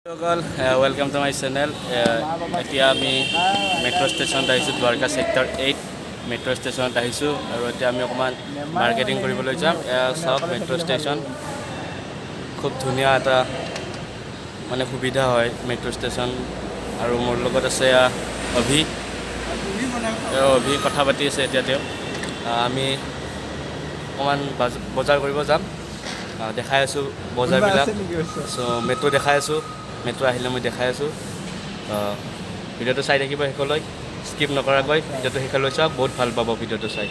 Welcome to my channel. এতিয়া আমি metro' ষ্টেচনত আহিছোঁ, দ্বাৰকা ছেক্টৰ 8 মেট্ৰ' ষ্টেচনত আহিছোঁ আৰু এতিয়া আমি অকণমান মাৰ্কেটিং কৰিবলৈ যাম। চাওক মেট্ৰ' ষ্টেচন খুব ধুনীয়া এটা মানে সুবিধা হয় মেট্ৰ' ষ্টেচন। আৰু মোৰ লগত আছে অভি কথা পাতি আছে। এতিয়া তেওঁ আমি অকণমান বজাৰ কৰিব যাম, দেখাই আছোঁ বজাৰবিলাক। চ' মেট্ৰ' দেখাই আছোঁ, মেট্ৰ' আহিলে মই দেখাই আছোঁ। ভিডিঅ'টো চাই থাকিব শেষলৈ, স্কিপ নকৰাকৈ ভিডিঅ'টো শেষলৈ চাওক, বহুত ভাল পাব ভিডিঅ'টো চাই।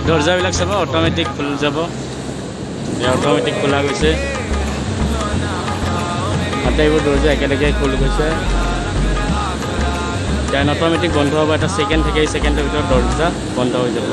দৰ্জাবিলাক চাব, অট'মেটিক খুলি যাব। অট'মেটিক খোলা গৈছে, আটাইবোৰ দৰ্জা একেলগে খুলি গৈছে। দেন অট'মেটিক বন্ধ হ'ব, এটা ছেকেণ্ড থাকে, এই ছেকেণ্ডৰ ভিতৰত দৰ্জা বন্ধ হৈ যাব।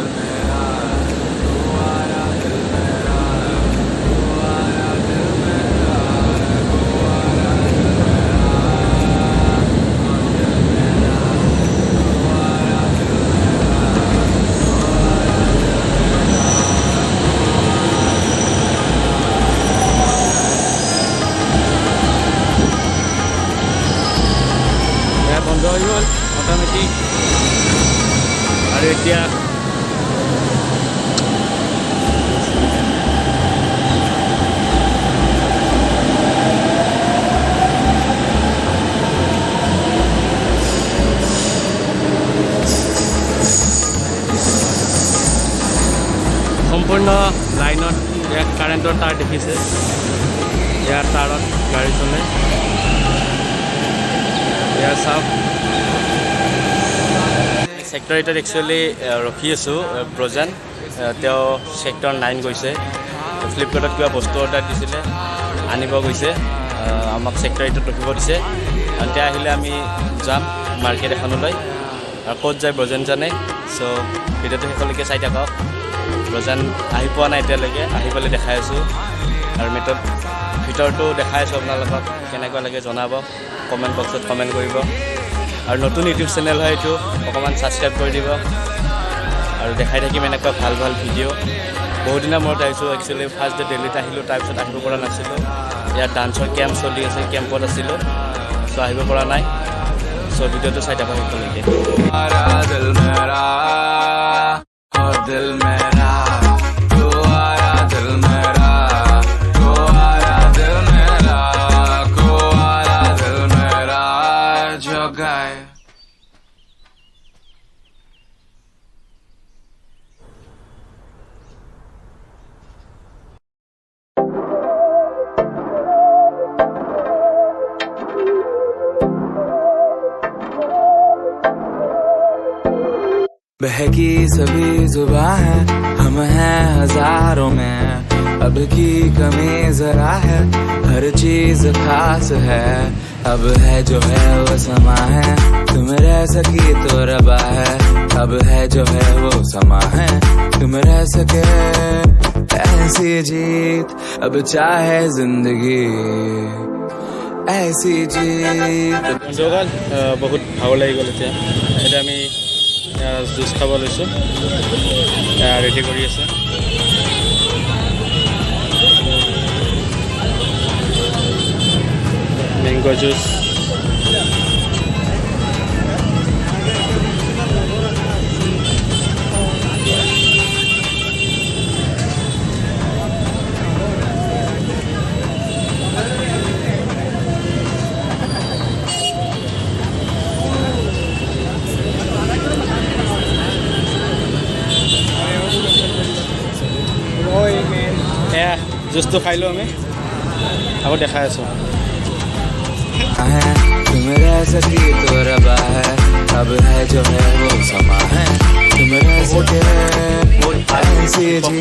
বন্ধ হৈ গ'ল অট'মেটিক। আৰু এতিয়া সম্পূৰ্ণ লাইনত ইয়াত কাৰেণ্টৰ তাঁৰ দেখিছে, ইয়াৰ তাঁৰত গাড়ী চলে। ইয়াৰ চাওক, ছেক্টৰ 8ত একচুৱেলি ৰখি আছোঁ। প্ৰজন তেওঁ ছেক্টৰ 9 গৈছে, ফ্লিপকাৰ্টত কিবা বস্তু অৰ্ডাৰ দিছিলে, আনিব গৈছে। আমাক ছেক্টৰ 8ত ৰখিব দিছে। এতিয়া আহিলে আমি যাম মাৰ্কেট এখনলৈ, আৰু ক'ত যায় ব্ৰজন জানে। চ' ভিডিঅ'টো শেষলৈকে চাই থাকক। ব্ৰজন আহি পোৱা নাই এতিয়ালৈকে, আহি পেলাই দেখাই আছোঁ। আৰু ভিতৰটো দেখাই আছোঁ আপোনালোকক, কেনেকুৱা লাগে জনাব, কমেণ্ট বক্সত কমেণ্ট কৰিব। আৰু নতুন ইউটিউব চেনেল হয় এইটো, অকণমান ছাবস্ক্ৰাইব কৰি দিব। আৰু দেখাই থাকিম এনেকুৱা ভাল ভাল ভিডিঅ'। বহুত দিনৰ মূৰত আহিছোঁ, একচুৱেলি ফাৰ্ষ্ট ডে দিল্লীত আহিলোঁ, তাৰপিছত আহিব পৰা নাছিলোঁ। ইয়াত ডান্সৰ কেম্প চলি আছে, কেম্পত আছিলোঁ, চ' আহিব পৰা নাই। চ' ভিডিঅ'টো চাই থাকক শেষলৈকে। बहकी सभी जुबां है, हम हैं हजारों में, अब की कमी जरा है, हर चीज खास है। अब है जो है वो समा है, तुम रह सकी तो रबा है। अब है जो है वो समा है, तुम रह सके ऐसी जीत। अब चाहे जिंदगी ऐसी जीत। জগাল বহুত ভাগৰ লাগি গ'ল। এতিয়া আমি জুচ খাব লৈছোঁ, ৰেডি কৰি আছে। মেংগো জুচ, জুচটো খাই লওঁ আমি, আকৌ দেখাই আছোঁ। तुम रह सकी तो रबा है, अब है जो है वो समा है, तुम रह सके ऐसी जी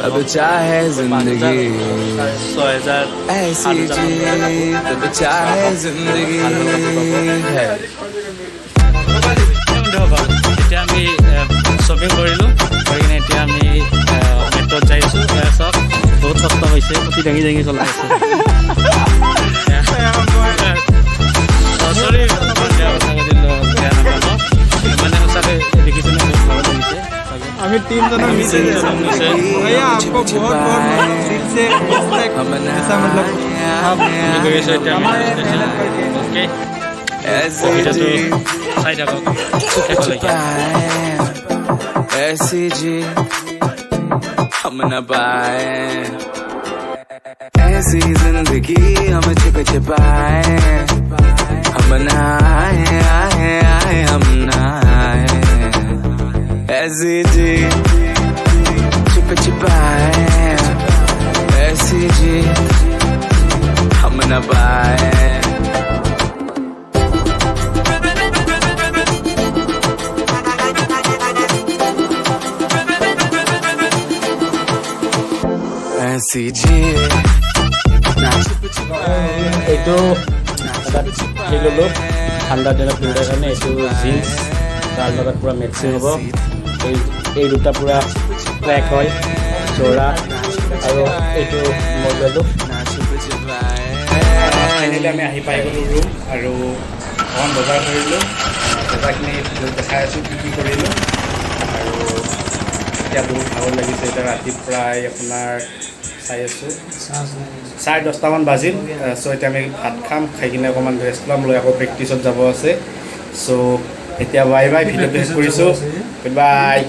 अब चाहे जिंदगी 6,000 ऐसी जी अब चाहे जिंदगी है এতিয়া আমি শ্বপিং কৰিলোঁ কৰি কিনে এতিয়া আমি মেট্ৰত যাই আছোঁ চব বহুত কষ্ট হৈছে অতি দাঙি দাঙি চলাই আছোঁ চৰি বেয়া নাপাব মানে সঁচাকৈ দেখিছোঁ বহুত ভাল লাগিছে अभी 3 जनों नीचे भैया आपको बहुत बहुत दिल से रिस्पेक्ट ऐसा मतलब आप ओके ऐसी जी চাই থাকক ऐसी जी हम न पाए ऐसी जिंदगी हम छुप छुपाए हम न आए आए आए हम न आए ऐसी जी छुप छुपाए ऐसी जी हम न पाए ऐसी जी এইটো এটা সেই ল'লোঁ ঠাণ্ডা দিনত পিন্ধাৰ কাৰণে এইটো জিন্স তাৰ লগত পূৰা মেচিং হ'ব এই দুটা পূৰা ট্ৰেক হয় জোৰা আৰু এইটো মই ল'লোঁ ফাইনেলি আমি আহি পাই গ'লোঁ ৰুম আৰু অকণমান বজাৰ কৰিলোঁ বজাৰখিনি দেখাই আছোঁ কি কৰিলোঁ আৰু এতিয়া বহুত ভাগৰ লাগিছে এতিয়া ৰাতি প্ৰায় আপোনাৰ চাই আছোঁ 10:30মান বাজিল চ' এতিয়া আমি ভাত খাম খাই কিনে অকণমান ৰেষ্ট ল'ম লৈ আকৌ প্ৰেক্টিছত যাব আছে চ' এতিয়া বাই বাই ভিডিঅ'টো শেষ কৰিছোঁ গুড বাই